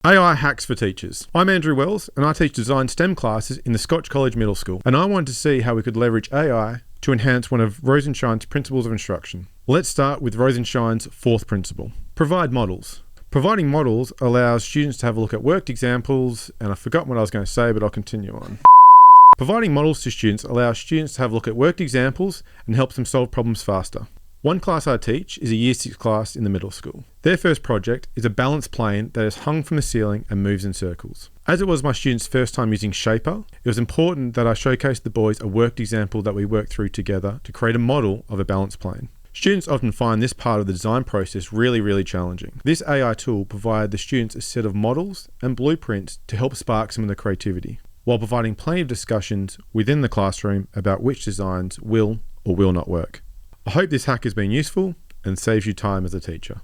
AI hacks for teachers. I'm Andrew Wells and I teach design STEM classes in the Scotch College Middle School, and I wanted to see how we could leverage AI to enhance one of Rosenshine's principles of instruction. Let's start with Rosenshine's fourth principle. Provide models. Providing models allows students to have a look at worked examples, and I've forgotten what I was going to say, but I'll continue on. Providing models to students allows students to have a look at worked examples and helps them solve problems faster. One class I teach is a Year 6 class in the middle school. Their first project is a balance plane that is hung from the ceiling and moves in circles. As it was my students' first time using Shaper, it was important that I showcased the boys a worked example that we worked through together to create a model of a balance plane. Students often find this part of the design process really challenging. This AI tool provided the students a set of models and blueprints to help spark some of the creativity, while providing plenty of discussions within the classroom about which designs will or will not work. I hope this hack has been useful and saves you time as a teacher.